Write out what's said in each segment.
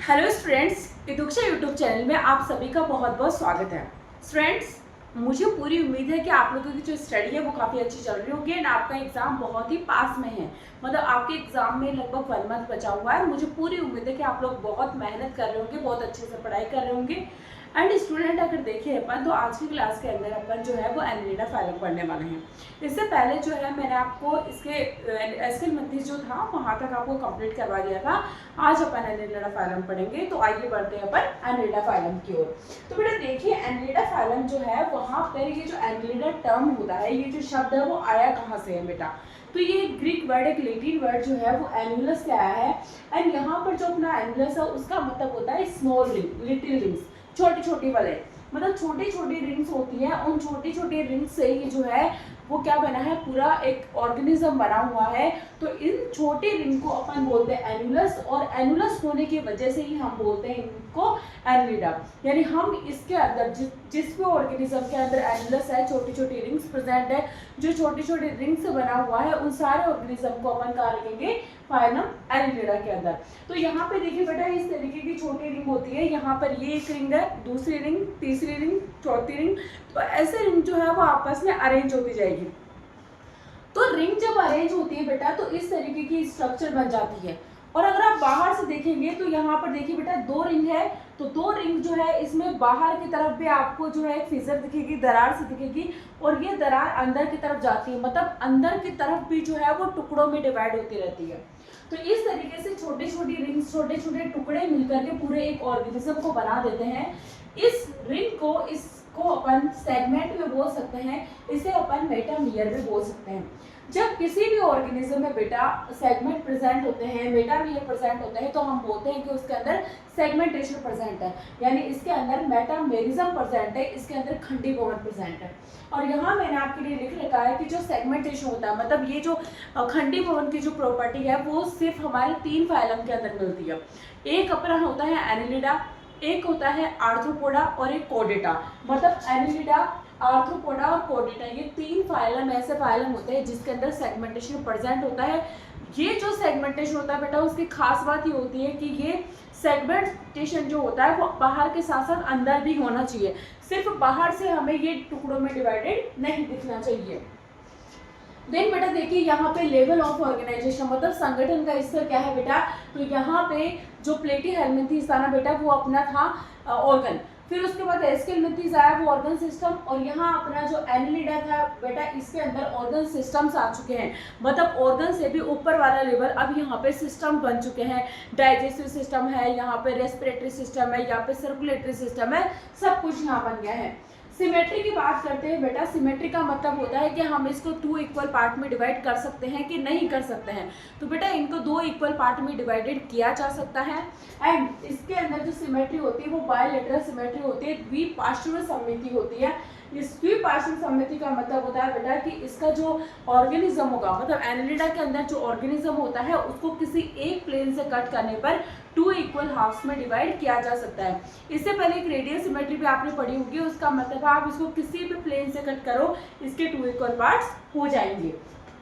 Hello students, इदुक्षा YouTube channel में आप सभी का बहुत बहुत स्वागत है। स्टूडेंट्स, मुझे पूरी उम्मीद है कि आप लोगों की जो स्टडी है वो काफ़ी अच्छी चल रही होगी एंड आपका एग्जाम बहुत ही पास में है। मतलब आपके एग्जाम में लगभग 1 मंथ बचा हुआ है। मुझे पूरी उम्मीद है कि आप लोग बहुत मेहनत कर रहे होंगे, बहुत अच्छे से पढ़ाई कर रहे होंगे। एंड स्टूडेंट, अगर देखें अपन तो आज की क्लास के अंदर अपन जो है वो एनिलिडा फाइलम पढ़ने वाले हैं। इससे पहले जो है मैंने आपको इसके एस्केल मेथड्स जो था वहाँ तक आपको कंप्लीट करवा दिया था। आज अपन एनिलिडा फाइलम पढ़ेंगे, तो आइए बढ़ते हैं अपन एनिलिडा फाइलम की ओर। तो बेटा देखिए, एनिलिडा फाइलम जो है वहाँ पर ये जो एनिलिडा टर्म होता है, ये जो शब्द है वो आया कहाँ से है बेटा? तो ये ग्रीक वर्ड, एक लैटिन वर्ड जो है वो एनुलस से आया है। एंड यहाँ पर जो अपना एनुलस है उसका मतलब होता है स्मॉल रिंग, लिटिल रिंग्स, छोटी छोटी वाले। मतलब छोटी छोटी रिंग्स होती हैं, उन छोटी छोटी रिंग्स से ही जो है वो क्या बना है, पूरा एक ऑर्गेनिज्म बना हुआ है। तो इन छोटी रिंग को अपन बोलते हैं एनुलस, और एनुलस होने की वजह से ही हम बोलते हैं इनको एनिलिडा। यानी हम इसके अंदर जिस भी ऑर्गेनिज्म के अंदर एनुलस है, छोटी छोटी रिंग्स प्रेजेंट है, जो छोटी छोटी रिंग से बना हुआ है, उन सारे ऑर्गेनिज्म को अपन कहा रखेंगे फाइलम एनिलिडा के अंदर। तो यहाँ पे देखिए बेटा, इस तरीके की छोटी रिंग होती है। यहाँ पर ये एक रिंग है, दूसरी रिंग, तीसरी रिंग, चौथी रिंग। तो ऐसे रिंग जो है वो आपस में अरेंज होती जाएगी। तो रिंग जब अरेंज होती है बेटा तो इस तरीके की स्ट्रक्चर बन जाती है। और अगर आप बाहर से देखेंगे तो यहाँ पर देखिए बेटा, 2 रिंग है। तो 2 रिंग जो है इसमें बाहर की तरफ भी आपको जो है एक फिजर दिखेगी, दरार से दिखेगी, और ये दरार अंदर की तरफ जाती है। मतलब अंदर की तरफ भी जो है वो टुकड़ों में डिवाइड होती रहती है। तो इस तरीके से छोटे छोटी रिंग्स, छोटे छोटे टुकड़े मिलकर के पूरे एक ऑर्गेनिज्म को बना देते हैं। इस रिंग को, इसको अपन सेगमेंट में बोल सकते हैं, इसे अपन मेटामियर भी बोल सकते हैं। जब किसी भी ऑर्गेनिज्म में बेटा सेगमेंट प्रेजेंट होते हैं, मेटामियर प्रेजेंट होते हैं, तो हम बोलते हैं कि उसके अंदर सेगमेंटेशन प्रेजेंट है, यानी इसके अंदर मेटामेरिज्म प्रेजेंट है, इसके अंदर खंडीभवन प्रेजेंट है। और यहाँ मैंने आपके लिए लिख रखा है कि जो सेगमेंटेशन होता है, मतलब ये जो खंडीभवन की जो प्रॉपर्टी है वो सिर्फ हमारे 3 फाइलम के अंदर मिलती है। एक अपना होता है एनिलिडा, एक होता है आर्थ्रोपोडा और एक कोडेटा। मतलब एनिलिडा, आर्थ्रोपोडा और कोडेटा, ये 3 फाइलम ऐसे फाइलम होते हैं जिसके अंदर सेगमेंटेशन प्रेजेंट होता है। ये जो सेगमेंटेशन होता है बेटा, उसकी खास बात ये होती है कि ये सेगमेंटेशन जो होता है वो बाहर के साथ साथ अंदर भी होना चाहिए। सिर्फ बाहर से हमें ये टुकड़ों में डिवाइडेड नहीं दिखना चाहिए। देन बेटा देखिए, यहाँ पे लेवल ऑफ ऑर्गेनाइजेशन, मतलब संगठन का स्तर क्या है बेटा? तो यहाँ पे जो प्लेटीहेल्मिन्थेस था ना बेटा, वो अपना था ऑर्गन। फिर उसके बाद एस्केलमेंथेस आया, वो ऑर्गन सिस्टम। और यहाँ अपना जो एनिलिडा था बेटा, इसके अंदर ऑर्गन सिस्टम्स आ चुके हैं। मतलब ऑर्गन से भी ऊपर वाला लेवल अब यहाँ पे सिस्टम बन चुके हैं। डाइजेस्टिव सिस्टम है, यहाँ पे रेस्पिरेटरी सिस्टम है, यहाँ पे सर्कुलेटरी सिस्टम है, सब कुछ यहाँ बन गया है। सिमेट्री की बात करते हैं बेटा। सिमेट्री का मतलब होता है कि हम इसको 2 इक्वल पार्ट में डिवाइड कर सकते हैं कि नहीं कर सकते हैं। तो बेटा इनको 2 इक्वल पार्ट में डिवाइडेड किया जा सकता है। एंड इसके अंदर जो सिमेट्री होती है वो बायलैटरल सिमेट्री होती है, द्विपार्श्विक सममिति होती है। इस द्विपार्श्विक सममिति का मतलब होता है बेटा कि इसका जो ऑर्गेनिज्म होगा, मतलब एनिलिडा के अंदर जो ऑर्गेनिज्म होता है उसको किसी एक प्लेन से कट करने पर 2 इक्वल हाफ्स में डिवाइड किया जा सकता है। इससे पहले एक रेडियल सिमेट्री भी आपने पढ़ी होगी, उसका मतलब आप इसको किसी भी प्लेन से कट करो, इसके 2 इक्वल पार्ट्स हो जाएंगे।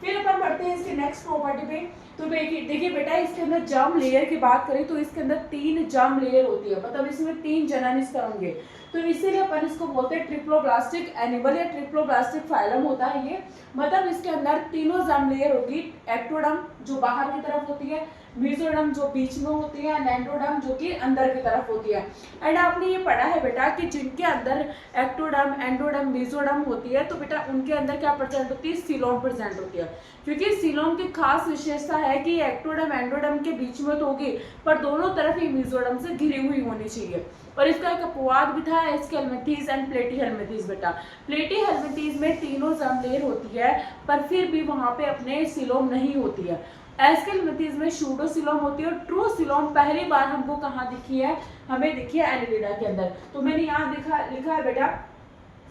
फिर अपन बढ़ते हैं इसके नेक्स्ट प्रॉपर्टी पे। तो देखिए बेटा, इसके अंदर जर्म लेयर की बात करें तो इसके अंदर 3 जर्म लेयर होती है। मतलब इसमें 3 जनन स्तर होंगे। तो इसीलिए अपन इसको बोलते हैं ट्रिप्लोब्लास्टिक एनिमल या ट्रिप्लोब्लास्टिक फाइलम होता है ये। मतलब इसके अंदर तीनों जर्म लेयर होगी। एक्टोडर्म जो बाहर की तरफ होती है, मेसोडर्म जो बीच में होती है, एंडोडर्म जो कि अंदर की तरफ होती है। एंड आपने ये पढ़ा है बेटा कि जिनके अंदर एक्टोडर्म, एंडोडर्म, मेसोडर्म होती है तो बेटा उनके अंदर क्या प्रेजेंट होती है? सीलोम प्रेजेंट होती है। क्योंकि सीलोम की खास विशेषता है कि एक्टोडर्म एंडोडर्म के बीच में तो होगी, पर दोनों तरफ ही मेसोडर्म से घिरी हुई होनी चाहिए। और इसका एक अपवाद भी था, एस्केलमेंथेस एंड प्लेटीहेल्मिन्थेस बेटा। प्लेटीहेल्मिन्थेस में तीनों जर्म लेयर होती है, पर फिर भी वहां पे अपने सीलोम नहीं होती है। एस्केलमेंथेस में सूडोसीलोम होती है, और ट्रू सीलोम पहली बार हमको कहाँ दिखी है? हमें दिखी है एनिलिडा के अंदर। तो मैंने यहाँ लिखा है बेटा,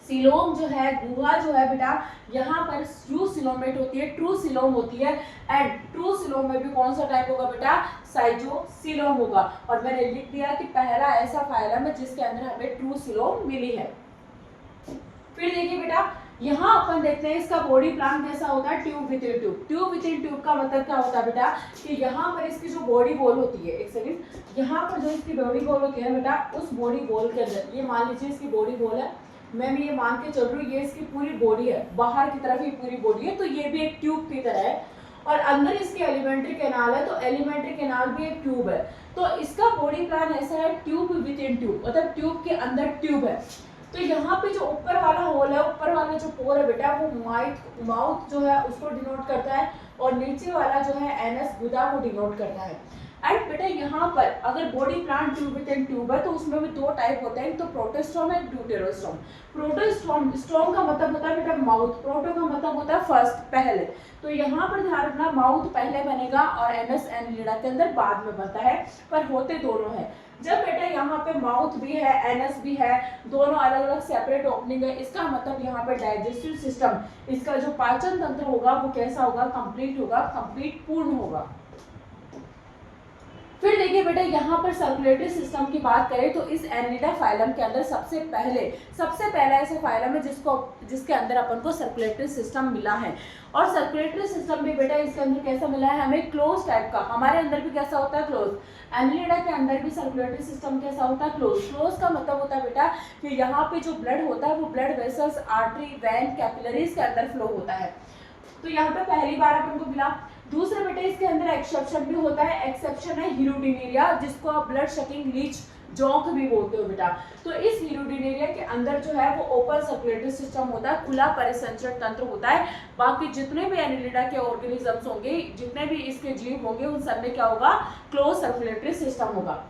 सीलोम जो है, गुहा जो है बेटा, यहाँ पर यू सिलोमेट होती है, ट्रू सिलोम होती है। एंड ट्रू सिलोम में भी कौन सा टाइप होगा बेटा? साइजोसिलोम होगा। और मैंने लिख दिया कि पहला ऐसा फाइलम है जिसके अंदर हमें ट्रू सिलोम मिली है। फिर देखिए बेटा, यहाँ अपन देखते हैं इसका बॉडी प्लान कैसा होता है, tube with in tube. Tube with in tube का मतलब क्या होता है बेटा कि यहाँ पर इसकी जो बॉडी वॉल होती है, एक सेकंड, यहाँ पर जो इसकी बॉडी वॉल होती है बेटा, उस बॉडी वॉल के अंदर, ये मान लीजिए इसकी बॉडी वॉल है, मैं भी ये मान के चल रही हूँ, ये इसकी पूरी बॉडी है, बाहर की तरफ ही पूरी बॉडी है, तो ये भी एक ट्यूब की तरह है, और अंदर इसकी एलिमेंट्री कैनाल है, तो एलिमेंट्री कैनाल भी एक ट्यूब है। तो इसका बॉडी प्लान ऐसा है, ट्यूब विद इन ट्यूब, मतलब ट्यूब के अंदर ट्यूब है। तो यहाँ पे जो ऊपर वाला होल है, ऊपर वाला जो पोर है बेटा, वो माउथ जो है उसको डिनोट करता है, और नीचे वाला जो है एनस गुदा को डिनोट करता है। एंड बेटा यहाँ पर अगर body plan tube with in tube है तो उसमें भी दो टाइप होते हैं, तो प्रोटोस्टॉम है, ड्यूटेरोस्टॉम। प्रोटोस्टॉम, स्टॉम का मतलब होता है बेटा माउथ, प्रोटो का मतलब होता है फर्स्ट, पहले। तो यहाँ पर ध्यान रखना, माउथ पहले बनेगा और एनस एनिलिडा के अंदर बाद में बनता है, पर होते दोनों है। जब बेटा यहाँ पे माउथ भी है, एनस भी है, दोनों अलग अलग सेपरेट ओपनिंग है, इसका मतलब यहाँ पे डाइजेस्टिव सिस्टम, इसका जो पाचन तंत्र होगा वो कैसा होगा, कंप्लीट होगा, कंप्लीट पूर्ण होगा। फिर देखिए बेटा यहाँ पर सर्कुलेटरी सिस्टम की बात करें तो इस एनिलिडा फाइलम के अंदर सबसे पहला ऐसा फाइलम है जिसके अंदर अपन को सर्कुलेटरी सिस्टम मिला है। और सर्कुलेटरी सिस्टम भी बेटा इसके अंदर कैसा मिला है हमें, क्लोज टाइप का। हमारे अंदर भी कैसा होता है, क्लोज। एनिलिडा के अंदर भी सर्कुलेटरी सिस्टम कैसा होता है, क्लोज। क्लोज का मतलब होता है बेटा कि यहाँ पे जो ब्लड होता है वो blood vessels, artery, when, capillaries के अंदर फ्लो होता है। तो यहाँ पे पहली बार अपन को मिला। दूसरा बेटे इसके अंदर एक्सेप्शन भी होता है, एक्सेप्शन है हीरोडिनेरिया, जिसको आप ब्लड शकिंग लीच जोंक भी बोलते हो बेटा। तो इस हीरोडिनेरिया के अंदर जो है वो ओपन सर्कुलेटरी सिस्टम होता है, खुला परिसंचरण तंत्र होता है। बाकी जितने भी एनिलिडा के ऑर्गेनिजम्स होंगे, जितने भी इसके जीव होंगे, उन सब में क्या होगा, क्लोज सर्कुलेटरी सिस्टम होगा।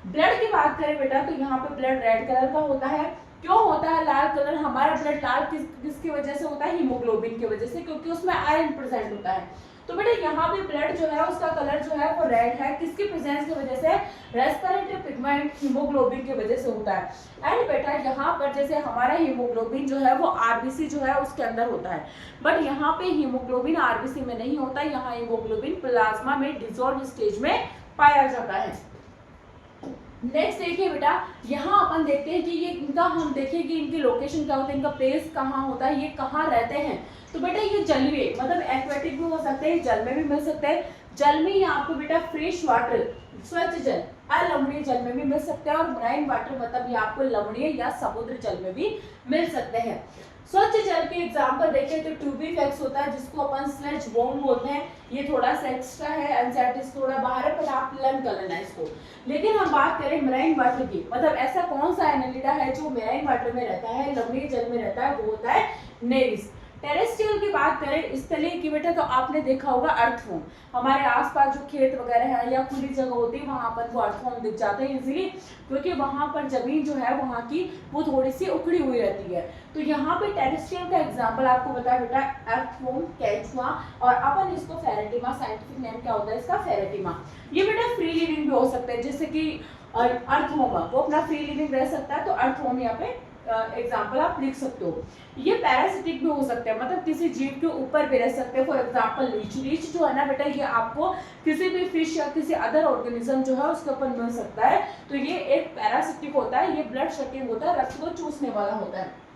ब्लड की बात करें बेटा तो यहाँ पे ब्लड रेड कलर का होता है। क्यों होता है लाल कलर, हमारा ब्लड लाल किसकी वजह से होता है, हीमोग्लोबिन की वजह से, क्योंकि उसमें आयरन प्रेजेंट होता है। तो बेटा यहाँ पे ब्लड जो है उसका कलर जो है वो रेड है, किसकी प्रेजेंस की वजह से, रेस्पिरेटरी पिगमेंट हीमोग्लोबिन की वजह से होता है। एंड बेटा यहाँ पर जैसे हमारा हीमोग्लोबिन जो है वो आरबीसी जो है उसके अंदर होता है, बट यहाँ पे हीमोग्लोबिन आरबीसी में नहीं होता, यहाँ हीमोग्लोबिन प्लाज्मा में डिसॉल्व स्टेज में पाया जाता है। नेक्स्ट देखिए बेटा, यहाँ अपन देखते हैं कि ये इनका, हम देखें कि इनकी लोकेशन क्या होता है, इनका प्लेस कहाँ होता है, ये कहाँ रहते हैं। तो बेटा ये जलीय, मतलब एक्वेटिक भी हो सकते हैं, जल में भी मिल सकते हैं। जल में यहाँ आपको बेटा फ्रेश वाटर, स्वच्छ जल, अलवणीय जल में भी मिल सकते हैं, और मराइन वाटर मतलब ये आपको लवणीय या समुद्र जल में भी मिल सकते हैं। स्वच्छ जल के एग्जाम्पल देखें तो ट्यूबीफैक्स होता है, जिसको अपन स्लेज बोन बोलते हैं। ये थोड़ा सा एक्स्ट्रा है, एनसेटिस थोड़ा बाहर है, पर आप लर्न कर लेना इसको। लेकिन हम बात करें मराइन वाटर की, मतलब ऐसा कौन सा एनिलिडा है जो मराइन वाटर में रहता है, लवणीय जल में रहता है, वो होता है नेरिस। टेरेस्ट्रियल की बात करें, स्थलीय की बेटा, तो आपने देखा होगा अर्थवॉर्म। हमारे आसपास जो खेत वगैरह है या खुली जगह होती है वहां पर वो अर्थवॉर्म दिख जाते हैं इजीली, क्योंकि वहां पर जमीन जो है वहां की वो थोड़ी सी उखड़ी हुई रहती है। तो यहाँ पे टेरेस्ट्रियल का एग्जांपल आपको बताया बेटा, अर्थवॉर्म, केचुआ, और अपन इसको फेरेटिमा, साइंटिफिक नेम क्या होता है इसका, फेरेटिमा। ये बेटा फ्री लिविंग भी हो सकते हैं, जैसे कि अर्थवॉर्म वो अपना फ्री लिविंग रह सकता है, तो अर्थवॉर्म यहाँ पे एग्जाम्पल आप लिख सकते हो। ये पैरासिटिक भी हो सकते हैं, मतलब किसी जीव के ऊपर भी रह सकते हैं। फॉर एग्जाम्पल लीच, लीच जो है ना बेटा, ये आपको किसी भी फिश या किसी अदर ऑर्गेनिज्म जो है उसके ऊपर मिल सकता है। तो ये एक पैरासिटिक होता है, ये ब्लड शकिंग होता है, रक्त को चूसने वाला होता है।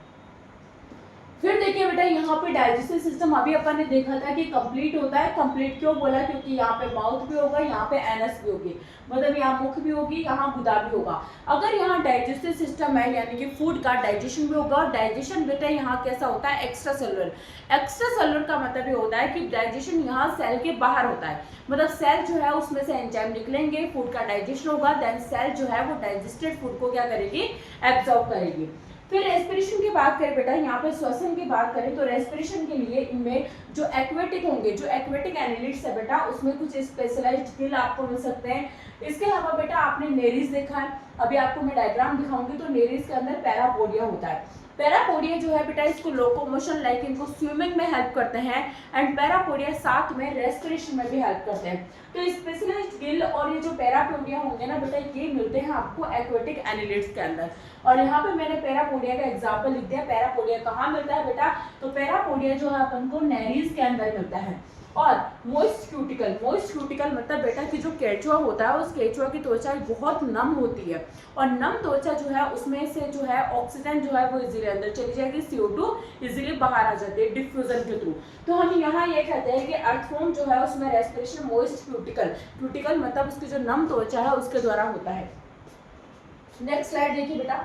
फिर देखिए बेटा यहाँ पे डाइजेस्टिव सिस्टम अभी अपन ने देखा था कि कंप्लीट होता है। कंप्लीट क्यों बोला, क्योंकि यहाँ पे माउथ भी होगा, यहाँ पे एनस भी होगी, मतलब यहाँ मुख भी होगी, यहाँ गुदा भी होगा। अगर यहाँ डाइजेस्टिव सिस्टम है यानी कि फूड का डाइजेशन भी होगा। और डाइजेशन बेटा यहाँ कैसा होता है, एक्स्ट्रा सेलुलर। एक्स्ट्रा सेलुलर का मतलब ये होता है कि डाइजेशन यहाँ सेल के बाहर होता है, मतलब सेल जो है उसमें से एंजाइम निकलेंगे, फूड का डाइजेशन होगा, देन सेल जो है वो डाइजेस्टेड फूड को क्या करेगी, एब्जॉर्ब करेगी। फिर रेस्पिरेशन की बात करें बेटा, यहाँ पे श्वसन की बात करें तो रेस्पिरेशन के लिए इनमें जो एक्वेटिक होंगे, जो एक्वेटिक एनिलिड्स है बेटा, उसमें कुछ स्पेशलाइज्ड गिल आपको मिल सकते हैं। इसके अलावा बेटा आपने नेरिस देखा है, अभी आपको मैं डायग्राम दिखाऊंगी। तो नेरिस के अंदर पैरापोडिया होता है। पैरापोडिया जो है बेटा इसको लोकोमोशन लाइक इनको स्विमिंग में हेल्प करते हैं, एंड पैरापोडिया साथ में रेस्पिरेशन में भी हेल्प करते हैं। तो स्पेशलाइज्ड गिल और ये जो पैरापोडिया होंगे ना बेटा, ये मिलते हैं आपको एक्वेटिक एनिलिड्स के अंदर। और यहाँ पे मैंने पैरापोडिया का एग्जाम्पल लिख दिया। पैरापोडिया कहाँ मिलता है बेटा, तो पैरापोडिया जो है अपन को नेरिस के अंदर मिलता है। और मोइस्ट क्यूटिकल, मोइस्ट क्यूटिकल मतलब बेटा कि जो केंचुआ होता है उस केंचुआ की त्वचा बहुत नम होती है और नम त्वचा जो है उसमें से जो है ऑक्सीजन जो है वो इजीली अंदर चली जाएगी, CO2 इजीली बाहर आ जाती है डिफ्यूजन के थ्रू। तो हम यहाँ ये कहते हैं कि अर्थवॉर्म जो है उसमें रेस्पिरेशन मोइस्ट क्यूटिकल, क्यूटिकल मतलब उसकी जो नम त्वचा है उसके द्वारा होता है। नेक्स्ट स्लाइड देखिए बेटा।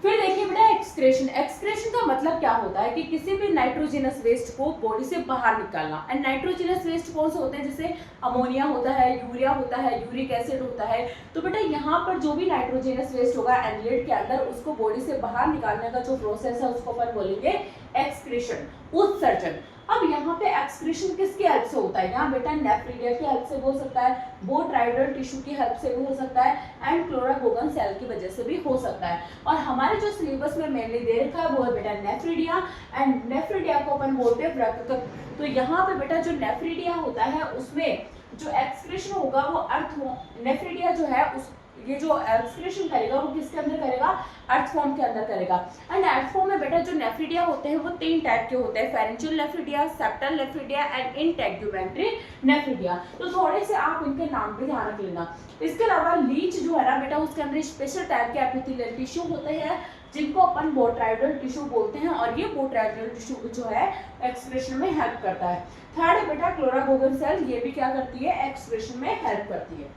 फिर देखिए बेटा एक्सक्रेशन, एक्सक्रेशन का मतलब क्या होता है कि किसी भी नाइट्रोजनस वेस्ट को बॉडी से बाहर निकालना। एंड नाइट्रोजनस वेस्ट कौन से होते हैं, जैसे अमोनिया होता है, यूरिया होता है, यूरिक एसिड होता है। तो बेटा यहाँ पर जो भी नाइट्रोजनस वेस्ट होगा एनलेट के अंदर उसको बॉडी से बाहर निकालने का जो प्रोसेस है उसको अपन बोलेंगे एक्सक्रेशन, उत्सर्जन। अब यहाँ पे एक्सक्रीशन किसकी हेल्प से होता है, यहाँ बेटा नेफ्रिडिया की हेल्प से भी हो सकता है, बोट्राइडल टिश्यू की हेल्प से भी हो सकता है एंड क्लोरागोगन सेल की वजह से भी हो सकता है। और हमारे जो सिलेबस में मेनली दे रखा है वो है बेटा नेफ्रिडिया एंड नेफ्रिडिया को अपन बोलते हैं व्रकक। तो यहाँ पे बेटा जो नेफ्रिडिया होता है उसमें जो एक्सक्रीशन होगा वो नेफ्रिडिया जो है उस ये जो एक्सक्रीशन करेगा वो किसके अंदर करेगा, अर्थवॉर्म के अंदर करेगा। एंड अर्थवॉर्म में बेटा जो नेफ्रिडिया होते हैं वो 3 टाइप के होते हैं, फेरेंशियल nephridia, septal nephridia and integumentary nephridia. तो थोड़े से आप इनके नाम भी ध्यान रख लेना। इसके अलावा लीच जो है ना बेटा उसके अंदर स्पेशल टाइप के एपिथेलियल टिश्यू होते हैं जिनको अपन बोट्राइडल टिश्यू बोलते हैं और ये बोट्राइडल टिश्यू जो है एक्सक्रीशन में हेल्प करता है। थर्ड है बेटा क्लोरागोगन सेल, ये भी क्या करती है, एक्सक्रीशन में हेल्प करती है।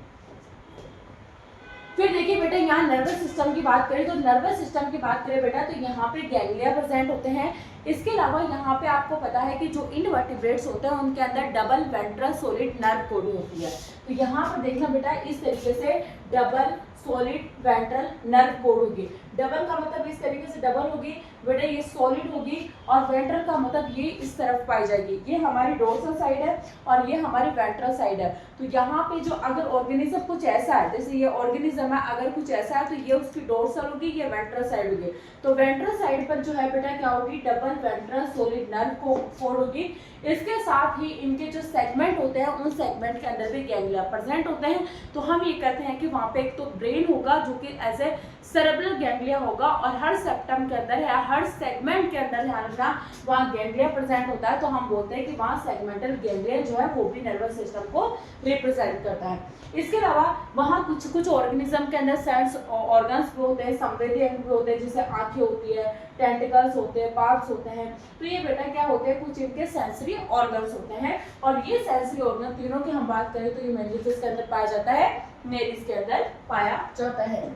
फिर देखिए बेटा यहाँ नर्वस सिस्टम की बात करें तो नर्वस सिस्टम की बात करें बेटा तो यहाँ पे गैंग्लिया प्रेजेंट होते हैं। इसके अलावा यहाँ पे आपको पता है कि जो इनवर्टिब्रेट्स होते हैं उनके अंदर double ventral solid nerve code होती है। तो यहाँ पर देखना बेटा इस तरीके से double solid ventral nerve code होगी। डबल का मतलब इस तरीके से डबल होगी बेटा, ये सॉलिड होगी और वेंट्रल का मतलब ये इस तरफ पाई जाएगी। ये हमारी डोर्सल साइड है और ये हमारी वेंट्रल साइड है। तो यहाँ पे जो अगर ऑर्गेनिज्म कुछ ऐसा है, जैसे ये ऑर्गेनिज्म है अगर कुछ ऐसा है तो ये उसकी डोर्सल होगी, ये वेंट्रल साइड होगी। तो वेंट्रल साइड पर जो है बेटा क्या होगी, double ventral solid nerve code होगी। इसके साथ ही इनके जो सेगमेंट होते हैं उन सेगमेंट के अंदर भी गैंग्लिया प्रेजेंट होते हैं। तो हम ये कहते हैं कि वहाँ पे एक तो ब्रेन होगा जो कि एज ए सेरेब्रल गैंग्लिया होगा और हर सेप्टम के अंदर या हर सेगमेंट के अंदर ध्यान रखना वहाँ गैंग्लिया प्रेजेंट होता है। तो हम बोलते हैं कि वहाँ सेगमेंटल गैंग्लिया जो है वो भी नर्वस सिस्टम को रिप्रेजेंट करता है। इसके अलावा वहाँ कुछ ऑर्गेनिज्म के अंदर सेंस ऑर्गन्स भी होते हैं, संवेदी अंग भी होते हैं, जैसे आंखें होती है, टेंटिकल्स होते हैं, पार्ट्स होते हैं। तो ये बेटा क्या होते हैं, कुछ इनके सेंसरी ऑर्गन्स होते हैं और ये सेंसरी ऑर्गन तीनों की हम बात करें तो ये मेनली किसके अंदर पाया जाता है, नेरिस के अंदर पाया जाता है।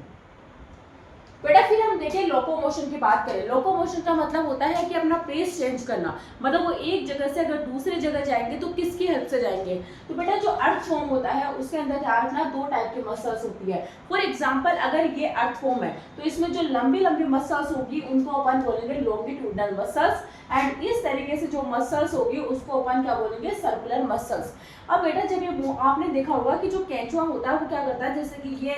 बेटा फिर हम देखें लोकोमोशन की बात करें। लोकोमोशन का मतलब होता है कि अपना प्लेस चेंज करना, मतलब वो एक जगह से अगर दूसरे जगह जाएंगे तो किसकी हेल्प से जाएंगे। तो बेटा जो अर्थवॉर्म होता है उसके अंदर ध्यान रखना 2 टाइप की मसल्स होती है। फॉर एग्जांपल अगर ये अर्थवॉर्म है तो इसमें जो लंबी लंबी मसल्स होगी उनको अपन बोलेंगे लॉन्गिट्यूडनल मसल्स एंड इस तरीके से जो मसल्स होगी उसको अपन क्या बोलेंगे, सर्कुलर मसल्स। अब बेटा जब ये आपने देखा होगा कि जो केंचुआ होता है वो क्या करता है, जैसे कि ये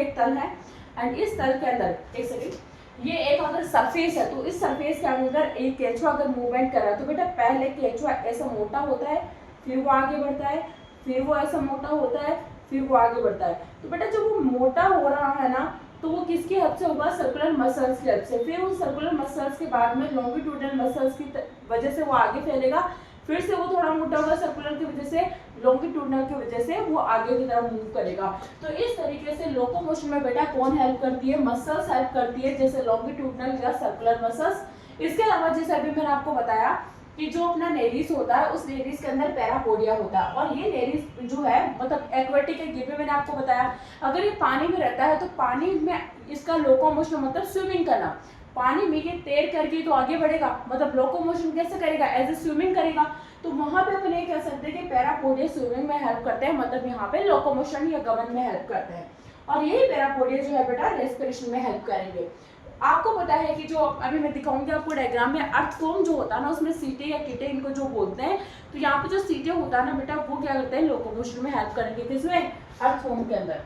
एक तल है एंड इस तल के अंदर एक सेकंड ये एक अगर सरफेस है तो इस सरफेस के अंदर एक केंचुआ अगर मूवमेंट कर रहा है तो बेटा पहले केंचुआ ऐसा मोटा होता है, फिर वो आगे बढ़ता है, फिर वो ऐसा मोटा होता है, फिर वो आगे बढ़ता है। तो बेटा जब वो मोटा हो रहा है ना तो वो किसकी हेल्प से होगा, सर्कुलर मसल्स की हेल्प से। फिर उन सर्कुलर मसल्स के बाद में लॉन्गिट्यूडनल मसल्स की वजह से वो आगे फैलेगा, फिर से वो थोड़ा मोटा होगा सर्कुलर की वजह से, लॉन्गिट्यूडनल की वजह से वो आगे की तरफ मूव करेगा। तो इस तरीके से लोकोमोशन में बेटा कौन हेल्प करती है, मसल्स हेल्प करती है, जैसे लॉन्गिट्यूडनल या सर्कुलर मसल्स। इसके अलावा जैसे अभी मैंने आपको बताया कि जो अपना नेरिस होता है उस नेरिस के अंदर पैरापोडिया होता है और ये नेरिस जो है मतलब एक्वेटिक है, ये भी मैंने आपको बताया। अगर ये पानी में रहता है तो पानी में इसका लोकोमोशन मतलब स्विमिंग करना, पानी में ये तैर करके तो आगे बढ़ेगा, मतलब लोकोमोशन कैसे करेगा, एज ए स्विमिंग करेगा। तो वहां पे अपन ये कह सकते हैं कि पैरापोडिया स्विमिंग में हेल्प करते हैं, मतलब यहाँ पे लोकोमोशन या गमन में हेल्प करते हैं। और यही पैरापोडिया जो है बेटा रेस्पिरेशन में हेल्प करेंगे। आपको पता है कि जो अभी मैं दिखाऊंगी आपको डायग्राम में, अर्थवॉर्म जो होता है ना उसमें सीटे या कीटे इनको जो बोलते हैं। तो यहाँ पे जो सीटे होता है ना बेटा वो क्या करते हैं, लोकोमोशन में हेल्प करेंगे, किसमें, अर्थवॉर्म के अंदर।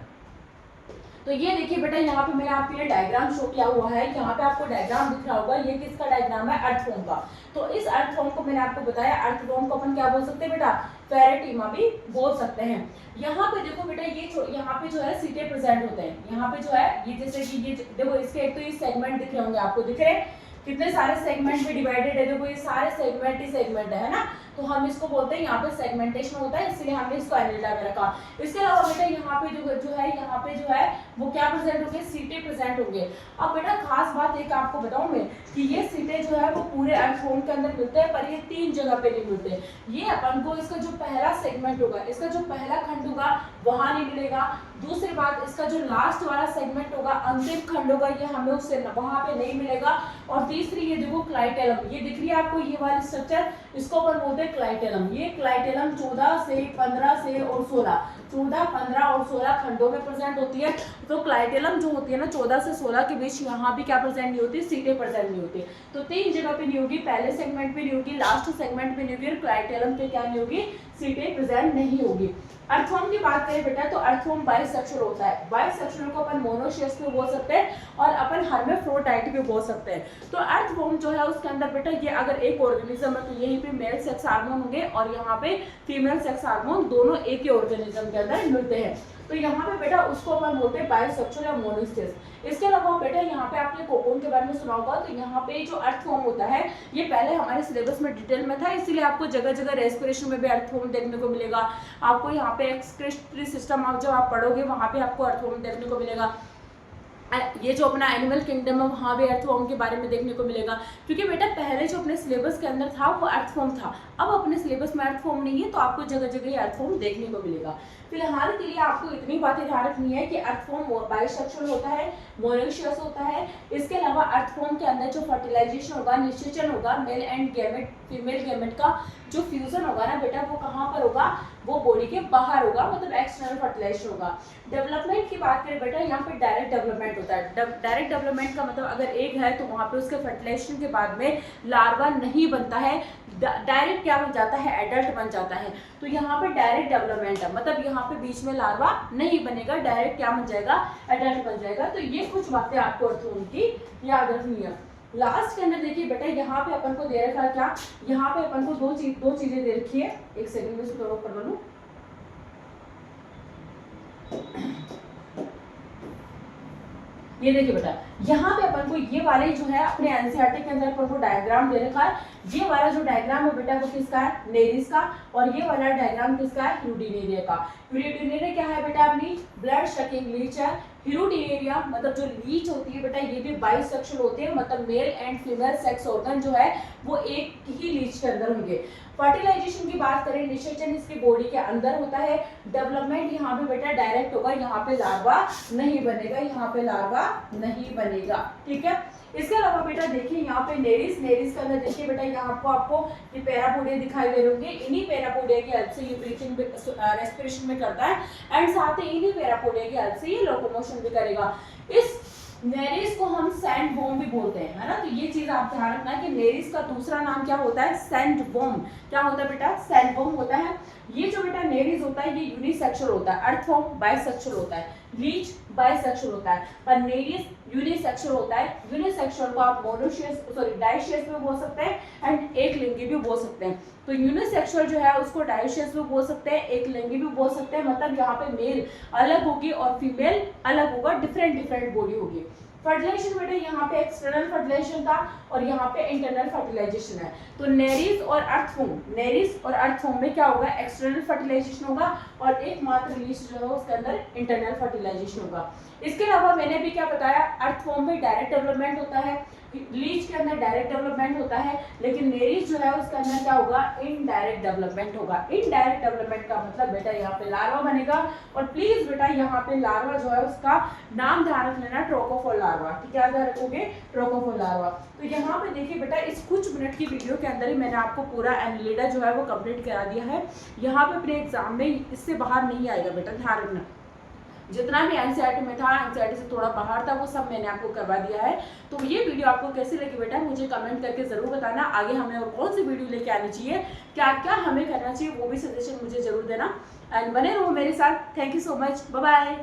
तो ये देखिए बेटा यहाँ पे मैंने आपके लिए डायग्राम शो किया हुआ है, यहाँ पे आपको डायग्राम दिख रहा होगा, ये किसका डायग्राम है, अर्थवॉर्म का। तो इस अर्थवॉर्म को मैंने आपको बताया, अर्थवॉर्म को अपन क्या बोल सकते हैं बेटा, पैरेटीमा भी बोल सकते हैं। यहाँ पे देखो बेटा ये यहाँ पे जो है सीटे प्रेजेंट होते हैं, यहाँ पे जो है ये जैसे कि ये देखो इसके एक तो ये सेगमेंट दिख रहे होंगे आपको, दिख रहे हैं, कितने सारे सेगमेंट में डिवाइडेड है, देखो ये सारे सेगमेंट ही सेगमेंट है ना, तो हम इसको बोलते हैं यहाँ पे सेगमेंटेशन होता है, इसलिए हमने इसको एनेलिडा में रखा। इसके अलावा बेटा यहाँ पे जो है वो क्या प्रेजेंट होंगे, सीटें प्रेजेंट होंगे। अब बेटा खास बात एक आपको बताऊं मैं कि ये सीटें जो है वो पूरे अर्थवॉर्म के अंदर मिलते हैं, पर ये 3 जगह पे नहीं मिलते। ये अपन को इसका जो पहला सेगमेंट होगा, इसका जो पहला खंड होगा वहां नहीं मिलेगा। दूसरी बात, इसका जो लास्ट वाला सेगमेंट होगा, अंतिम खंड होगा, ये हमें उससे वहां पे नहीं मिलेगा। और तीसरी ये देखो क्लाइटेलम, ये दिख रही है आपको ये वाली स्ट्रक्चर, इसको अपन बोलते हैं क्लाइटेलम। ये क्लाइटेलम 14 से 15 से और 16, 14, 15 और 16 खंडों में प्रेजेंट होती है। तो क्लाइटेलम जो होती है ना 14 से 16 के बीच, यहाँ भी क्या प्रेजेंट नहीं होती, सीटें प्रेजेंट नहीं होती। तो 3 जगह पे नहीं होगी, पहले सेगमेंट पे नहीं होगी, लास्ट सेगमेंट पे नहीं होगी, और क्लाइटेलम पे क्या नहीं होगी, सीटें प्रेजेंट नहीं होगी। अर्थवॉर्म की बात करें बेटा तो अर्थवॉर्म बाइसेक्सुअल होता है। बाइसेक्सुअल को अपन मोनोशियस भी बोल सकते हैं और अपन हर्माफ्रोडाइट भी बोल सकते हैं। तो अर्थवॉर्म जो है उसके अंदर बेटा ये अगर एक ऑर्गेनिज्म है तो यहीं पे मेल सेक्स हार्मोन होंगे और यहाँ पे फीमेल सेक्स हार्मोन, दोनों एक ही ऑर्गेनिज्म के अंदर मिलते हैं। तो यहाँ पे बेटा उसको अपन बोलते हैं बाइसेक्सुअल या मोनोशियस। इसके अलावा बेटा यहाँ पे आपने कोकून के बारे में सुना होगा, तो यहाँ पे जो अर्थवॉर्म होता है ये पहले हमारे सिलेबस में डिटेल में था, इसीलिए आपको जगह जगह रेस्पिरेशन में भी अर्थवॉर्म देखने को मिलेगा। आपको यहाँ पे एक्सक्रीटरी सिस्टम आप जब आप पढ़ोगे वहाँ पे आपको अर्थवॉर्म देखने को मिलेगा। ये जो अपना एनिमल किंगडम है वहाँ भी अर्थवॉर्म के बारे में देखने को मिलेगा, क्योंकि बेटा पहले जो अपने सिलेबस के अंदर था वो अर्थवॉर्म था, अब अपने सिलेबस में अर्थवॉर्म नहीं है, तो आपको जगह जगह ये अर्थवॉर्म देखने को मिलेगा। फिलहाल के लिए आपको इतनी बातें ध्यान रखनी है कि अर्थवॉर्म बाइसेक्सुअल होता है, मोनोशियस होता है। इसके अलावा अर्थवॉर्म के अंदर जो फर्टिलाइजेशन होगा, निषेचन होगा, male and gamete female gamete का जो फ्यूजन होगा ना बेटा वो कहाँ पर होगा, वो बॉडी के बाहर होगा, मतलब एक्सटर्नल फर्टिलाइजेशन होगा। डेवलपमेंट की बात करें बेटा यहाँ पे डायरेक्ट डेवलपमेंट होता है। डायरेक्ट डेवलपमेंट का मतलब अगर एग है तो वहाँ पे उसके फर्टिलाइजेशन के बाद में लार्वा नहीं बनता है, डायरेक्ट क्या बन जाता है, एडल्ट बन जाता है। तो यहाँ पे डायरेक्ट डेवलपमेंट है, मतलब यहाँ पे बीच में लार्वा नहीं बनेगा, डायरेक्ट क्या बन जाएगा, एडल्ट बन जाएगा। तो ये कुछ बातें आपको अर्थवॉर्म की याद रखनी है। लास्ट के अंदर देखिए बेटा यहाँ पे अपन को दे रखा है क्या, यहाँ पे अपन को दो चीजें दे रखी है। एक सेकंड में थोड़ा ऊपर बनूं, ये देखिए बेटा यहाँ पे अपन को ये वाले जो है अपने एनसीईआरटी के अंदर अपन को डायग्राम दे रखा है। ये वाला जो डायग्राम है बेटा वो किसका है, नेरिस का, और ये वाला डायग्राम किसका है, यूडिनेरिया का। यूडिनेरिया क्या है बेटा, अपनी ब्लड सकिंग लीच है। यूडिनेरिया मतलब जो लीच होती है बेटा ये भी बाइसेक्सुअल होते हैं, मतलब male and female sex organ जो है वो एक ही लीच के अंदर होंगे। फर्टिलाइजेशन की बात करें, निषेचन इसकी बॉडी के अंदर होता है। डेवलपमेंट यहाँ पे बेटा डायरेक्ट होगा, यहाँ पे लार्वा नहीं बनेगा, यहाँ पे लार्वा नहीं बनेगा, ठीक है। इसके अलावा बेटा देखिए यहाँ पे नेरिस के अंदर देखिए बेटा यहाँ आपको ये पैरापोडिया दिखाई दे रहे होंगे। इन्हीं पैरापोडिया की हेल्प से ये ब्रीथिंग रेस्पिरेशन में करता है, एंड साथ ही इन्हीं पैरापोडिया की हेल्प से ये लोकोमोशन भी करेगा। इस नेरिस को हम सैंडवॉर्म भी बोलते हैं, है ना। तो ये चीज आप ध्यान रखना कि नेरिस का दूसरा नाम क्या होता है, सैंडवॉर्म। क्या होता है बेटा, सैंडवॉर्म होता है। ये जो बेटा नेरिस होता है ये यूनिसेक्सुअल होता है, अर्थवॉर्म बाइसेक्सुअल होता है, लीच बाइसेक्सुअल होता है, पर नेरिस यूनिसेक्सुअल होता है। यूनिसेक्सुअल को आप डाइशियस भी बोल सकते हैं एंड एक लिंगी भी बोल सकते हैं। तो यूनिसेक्सुअल जो है उसको डाइशियस भी बोल सकते हैं, एक लिंगी भी बोल सकते हैं, मतलब यहाँ पे मेल अलग होगी और फीमेल अलग होगा, डिफरेंट बॉडी होगी। फर्टिलाइजेशन बेटा यहाँ पे एक्सटर्नल फर्टिलाइजेशन था और यहाँ पे इंटरनल फर्टिलाइजेशन है। तो नेरिस और अर्थवॉर्म में क्या होगा, एक्सटर्नल फर्टिलाइजेशन होगा और एकमात्र लीच जो है उसके अंदर इंटरनल फर्टिलाइजेशन होगा। इसके अलावा मैंने भी क्या बताया, अर्थवॉर्म में डायरेक्ट डेवलपमेंट होता है, लीच के अंदर डायरेक्ट डेवलपमेंट होता है, लेकिन नेरिस जो है उसके अंदर क्या होगा, इनडायरेक्ट डेवलपमेंट होगा। इनडायरेक्ट डेवलपमेंट का मतलब बेटा यहाँ पे लार्वा बनेगा, और प्लीज बेटा यहाँ पे लार्वा जो है उसका नाम ध्यान रख लेना, ट्रोकोफोर लार्वा। क्या ध्यान रखोगे, ट्रोकोफोर लार्वा। तो यहाँ पे देखिए बेटा इस कुछ मिनट की वीडियो के अंदर ही मैंने आपको पूरा एनालिडा जो है वो कंप्लीट करा दिया है। यहाँ पे अपने एग्जाम में इससे बाहर नहीं आएगा बेटा, ध्यान रखना। जितना भी एनसीईआरटी में था, एनसीईआरटी से थोड़ा बाहर था, वो सब मैंने आपको करवा दिया है। तो ये वीडियो आपको कैसी लगी बेटा मुझे कमेंट करके जरूर बताना। आगे हमें और कौन सी वीडियो लेके आनी चाहिए, क्या क्या हमें करना चाहिए, वो भी सजेशन मुझे जरूर देना। एंड बने रहो मेरे साथ। Thank you so much, bye bye.